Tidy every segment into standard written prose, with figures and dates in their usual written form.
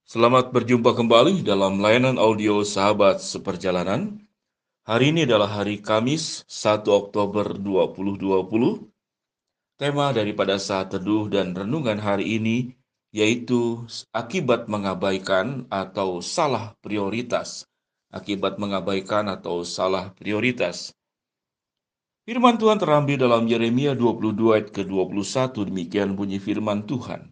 Selamat berjumpa kembali dalam layanan audio Sahabat Seperjalanan. Hari ini adalah hari Kamis, 1 Oktober 2020. Tema daripada saat teduh dan renungan hari ini yaitu akibat mengabaikan atau salah prioritas. Akibat mengabaikan atau salah prioritas. Firman Tuhan terambil dalam Yeremia 22 ayat ke-21. Demikian bunyi firman Tuhan.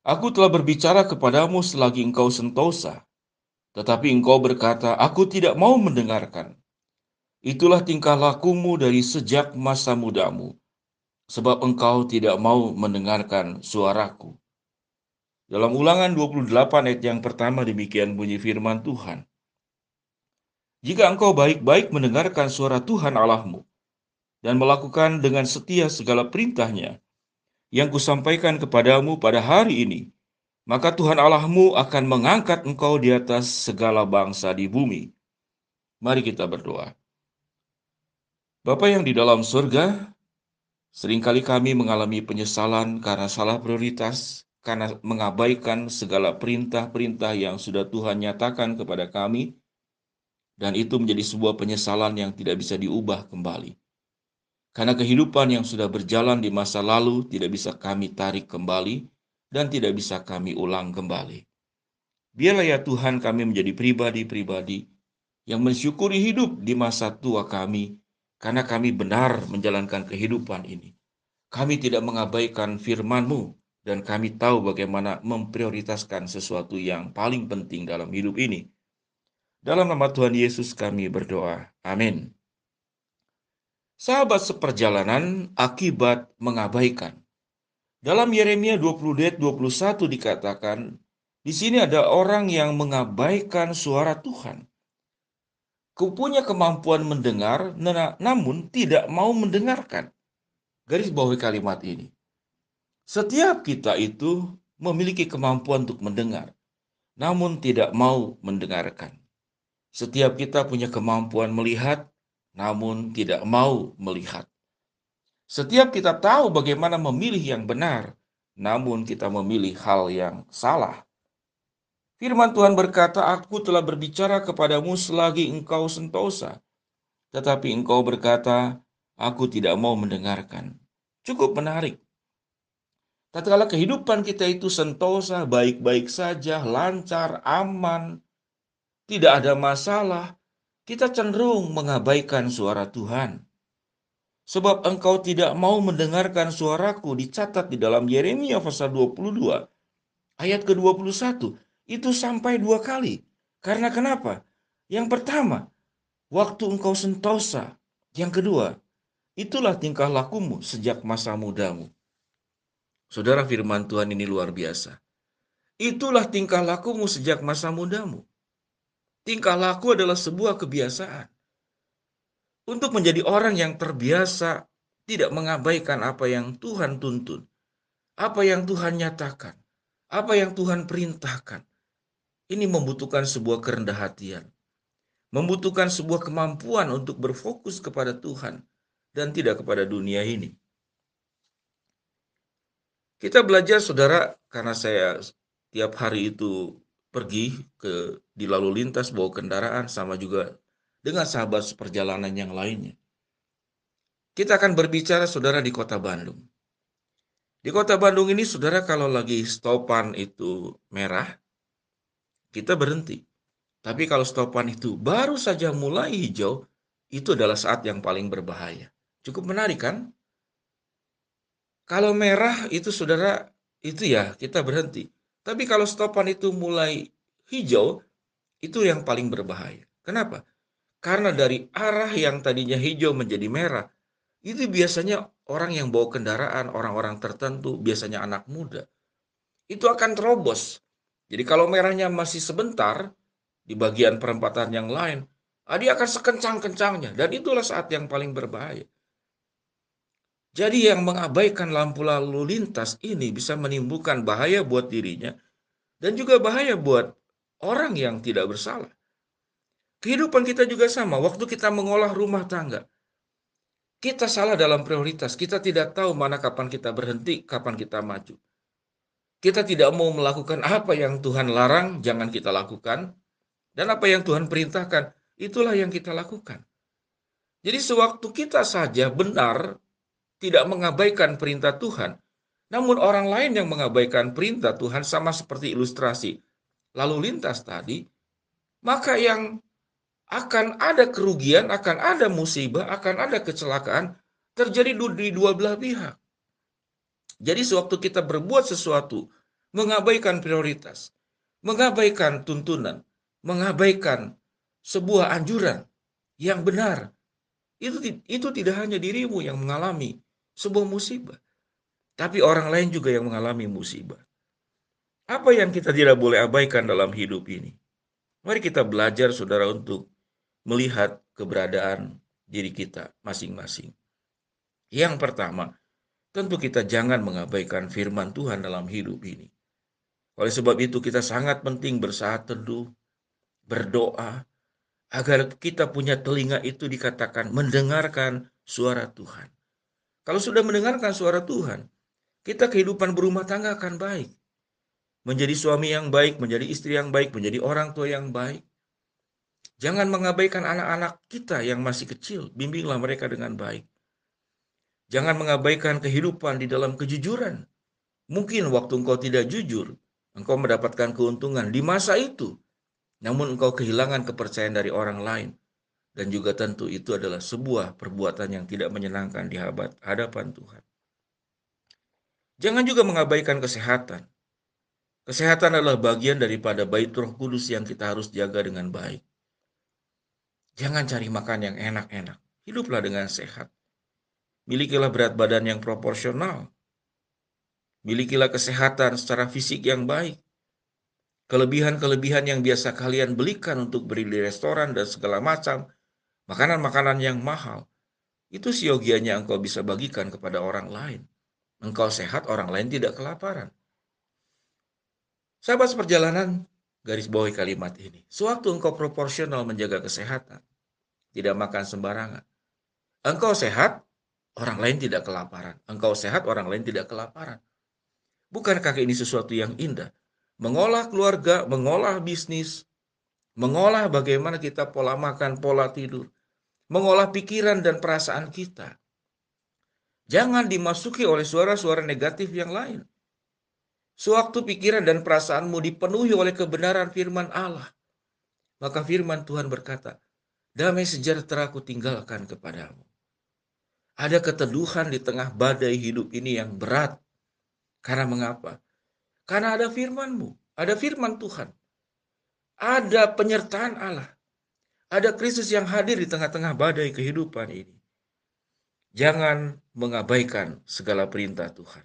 Aku telah berbicara kepadamu selagi engkau sentosa. Tetapi engkau berkata, aku tidak mau mendengarkan. Itulah tingkah lakumu dari sejak masa mudamu, sebab engkau tidak mau mendengarkan suaraku. Dalam Ulangan 28 ayat yang pertama demikian bunyi firman Tuhan. Jika engkau baik-baik mendengarkan suara Tuhan Allahmu, dan melakukan dengan setia segala perintahnya, yang kusampaikan kepadamu pada hari ini, maka Tuhan Allahmu akan mengangkat engkau di atas segala bangsa di bumi. Mari kita berdoa. Bapa yang di dalam surga, seringkali kami mengalami penyesalan karena salah prioritas, karena mengabaikan segala perintah-perintah yang sudah Tuhan nyatakan kepada kami, dan itu menjadi sebuah penyesalan yang tidak bisa diubah kembali. Karena kehidupan yang sudah berjalan di masa lalu tidak bisa kami tarik kembali, dan tidak bisa kami ulang kembali. Biarlah ya Tuhan kami menjadi pribadi-pribadi yang mensyukuri hidup di masa tua kami, karena kami benar menjalankan kehidupan ini. Kami tidak mengabaikan firman-Mu, dan kami tahu bagaimana memprioritaskan sesuatu yang paling penting dalam hidup ini. Dalam nama Tuhan Yesus kami berdoa. Amin. Sahabat seperjalanan akibat mengabaikan. Dalam Yeremia 20:21 dikatakan, di sini ada orang yang mengabaikan suara Tuhan. Punya kemampuan mendengar, namun tidak mau mendengarkan. Garis bawahi kalimat ini. Setiap kita itu memiliki kemampuan untuk mendengar, namun tidak mau mendengarkan. Setiap kita punya kemampuan melihat, namun tidak mau melihat. Setiap kita tahu bagaimana memilih yang benar, namun kita memilih hal yang salah. Firman Tuhan berkata, aku telah berbicara kepadamu selagi engkau sentosa. Tetapi engkau berkata, aku tidak mau mendengarkan. Cukup menarik. Tatkala kehidupan kita itu sentosa, baik-baik saja, lancar, aman, tidak ada masalah, kita cenderung mengabaikan suara Tuhan. Sebab engkau tidak mau mendengarkan suaraku, dicatat di dalam Yeremia pasal 22, ayat ke-21. Itu sampai 2 kali. Karena kenapa? Yang pertama, waktu engkau sentosa. Yang kedua, itulah tingkah lakumu sejak masa mudamu. Saudara, firman Tuhan ini luar biasa. Itulah tingkah lakumu sejak masa mudamu. Tingkah laku adalah sebuah kebiasaan. Untuk menjadi orang yang terbiasa tidak mengabaikan apa yang Tuhan tuntun, apa yang Tuhan nyatakan, apa yang Tuhan perintahkan. Ini membutuhkan sebuah kerendahan hatian, membutuhkan sebuah kemampuan untuk berfokus kepada Tuhan dan tidak kepada dunia ini. Kita belajar, saudara, karena saya tiap hari itu pergi di lalu lintas bawa kendaraan sama juga dengan sahabat seperjalanan yang lainnya. Kita akan berbicara, saudara, di kota Bandung. Di kota Bandung ini, saudara, kalau lagi stopan itu merah, kita berhenti. Tapi kalau stopan itu baru saja mulai hijau, itu adalah saat yang paling berbahaya. Cukup menarik kan? Kalau merah itu, saudara, itu ya kita berhenti. Tapi kalau stopan itu mulai hijau, itu yang paling berbahaya. Kenapa? Karena dari arah yang tadinya hijau menjadi merah, itu biasanya orang yang bawa kendaraan, orang-orang tertentu, biasanya anak muda, itu akan terobos. Jadi kalau merahnya masih sebentar, di bagian perempatan yang lain, dia akan sekencang-kencangnya. Dan itulah saat yang paling berbahaya. Jadi yang mengabaikan lampu lalu lintas ini bisa menimbulkan bahaya buat dirinya dan juga bahaya buat orang yang tidak bersalah. Kehidupan kita juga sama, waktu kita mengolah rumah tangga. Kita salah dalam prioritas, kita tidak tahu mana kapan kita berhenti, kapan kita maju. Kita tidak mau melakukan apa yang Tuhan larang, jangan kita lakukan. Dan apa yang Tuhan perintahkan, itulah yang kita lakukan. Jadi sewaktu kita saja benar, tidak mengabaikan perintah Tuhan, namun orang lain yang mengabaikan perintah Tuhan, sama seperti ilustrasi lalu lintas tadi, maka yang akan ada kerugian, akan ada musibah, akan ada kecelakaan terjadi di dua belah pihak. Jadi sewaktu kita berbuat sesuatu, mengabaikan prioritas, mengabaikan tuntunan, mengabaikan sebuah anjuran yang benar, itu tidak hanya dirimu yang mengalami sebuah musibah, tapi orang lain juga yang mengalami musibah. Apa yang kita tidak boleh abaikan dalam hidup ini? Mari kita belajar, saudara, untuk melihat keberadaan diri kita masing-masing. Yang pertama, tentu kita jangan mengabaikan firman Tuhan dalam hidup ini. Oleh sebab itu kita sangat penting bersaat teduh, berdoa, agar kita punya telinga itu dikatakan mendengarkan suara Tuhan. Kalau sudah mendengarkan suara Tuhan, kita kehidupan berumah tangga akan baik. Menjadi suami yang baik, menjadi istri yang baik, menjadi orang tua yang baik. Jangan mengabaikan anak-anak kita yang masih kecil, bimbinglah mereka dengan baik. Jangan mengabaikan kehidupan di dalam kejujuran. Mungkin waktu engkau tidak jujur, engkau mendapatkan keuntungan di masa itu, namun engkau kehilangan kepercayaan dari orang lain. Dan juga tentu itu adalah sebuah perbuatan yang tidak menyenangkan di hadapan Tuhan. Jangan juga mengabaikan kesehatan. Kesehatan adalah bagian daripada bait Roh Kudus yang kita harus jaga dengan baik. Jangan cari makan yang enak-enak. Hiduplah dengan sehat. Milikilah berat badan yang proporsional. Milikilah kesehatan secara fisik yang baik. Kelebihan-kelebihan yang biasa kalian belikan untuk beli di restoran dan segala macam, makanan-makanan yang mahal, itu siogianya engkau bisa bagikan kepada orang lain. Engkau sehat, orang lain tidak kelaparan. Sahabat seperjalanan, garis bawahi kalimat ini. Sewaktu engkau proporsional menjaga kesehatan, tidak makan sembarangan, engkau sehat, orang lain tidak kelaparan. Engkau sehat, orang lain tidak kelaparan. Bukankah ini sesuatu yang indah? Mengolah keluarga, mengolah bisnis, mengolah bagaimana kita pola makan, pola tidur, mengolah pikiran dan perasaan kita. Jangan dimasuki oleh suara-suara negatif yang lain. Sewaktu pikiran dan perasaanmu dipenuhi oleh kebenaran firman Allah, maka firman Tuhan berkata, damai sejahtera aku tinggalkan kepadamu. Ada keteduhan di tengah badai hidup ini yang berat. Karena mengapa? Karena ada firman-Mu, ada firman Tuhan. Ada penyertaan Allah. Ada Kristus yang hadir di tengah-tengah badai kehidupan ini. Jangan mengabaikan segala perintah Tuhan.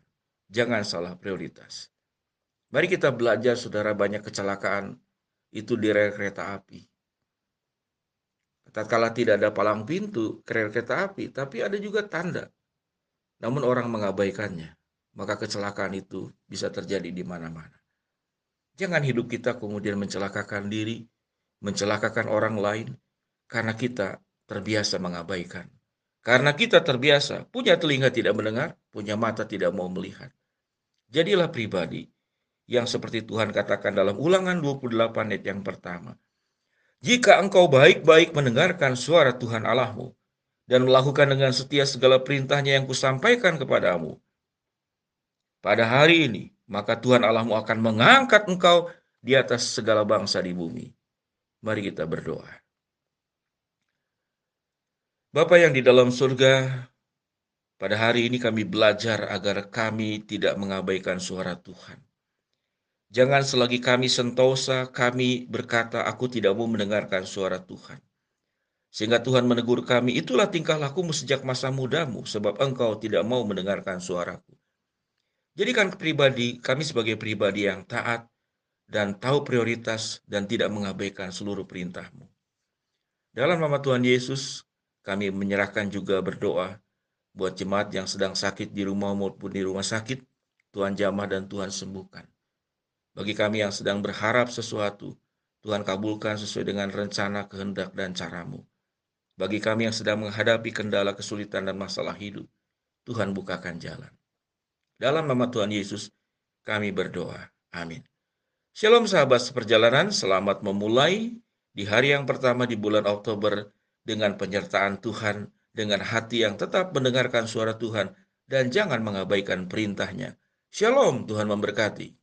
Jangan salah prioritas. Mari kita belajar, saudara, banyak kecelakaan itu di rel kereta api. Tatkala tidak ada palang pintu rel kereta api, tapi ada juga tanda. Namun orang mengabaikannya, maka kecelakaan itu bisa terjadi di mana-mana. Jangan hidup kita kemudian mencelakakan diri, mencelakakan orang lain, karena kita terbiasa mengabaikan. Karena kita terbiasa, punya telinga tidak mendengar, punya mata tidak mau melihat. Jadilah pribadi yang seperti Tuhan katakan dalam Ulangan 28 ayat yang pertama. Jika engkau baik-baik mendengarkan suara Tuhan Allahmu, dan melakukan dengan setia segala perintahnya yang kusampaikan kepadamu, pada hari ini, maka Tuhan Allahmu akan mengangkat engkau di atas segala bangsa di bumi. Mari kita berdoa. Bapa yang di dalam surga, pada hari ini kami belajar agar kami tidak mengabaikan suara Tuhan. Jangan selagi kami sentosa, kami berkata, aku tidak mau mendengarkan suara Tuhan. Sehingga Tuhan menegur kami, itulah tingkah lakumu sejak masa mudamu, sebab engkau tidak mau mendengarkan suaraku. Jadikan kami sebagai pribadi yang taat, dan tahu prioritas, dan tidak mengabaikan seluruh perintah-Mu. Dalam nama Tuhan Yesus, kami menyerahkan juga berdoa buat jemaat yang sedang sakit di rumah maupun di rumah sakit. Tuhan jamah dan Tuhan sembuhkan. Bagi kami yang sedang berharap sesuatu, Tuhan kabulkan sesuai dengan rencana, kehendak, dan cara-Mu. Bagi kami yang sedang menghadapi kendala, kesulitan, dan masalah hidup, Tuhan bukakan jalan. Dalam nama Tuhan Yesus, Kami berdoa. Amin. Shalom sahabat seperjalanan, selamat memulai di hari yang pertama di bulan Oktober dengan penyertaan Tuhan, dengan hati yang tetap mendengarkan suara Tuhan, dan jangan mengabaikan perintahnya. Shalom, Tuhan memberkati.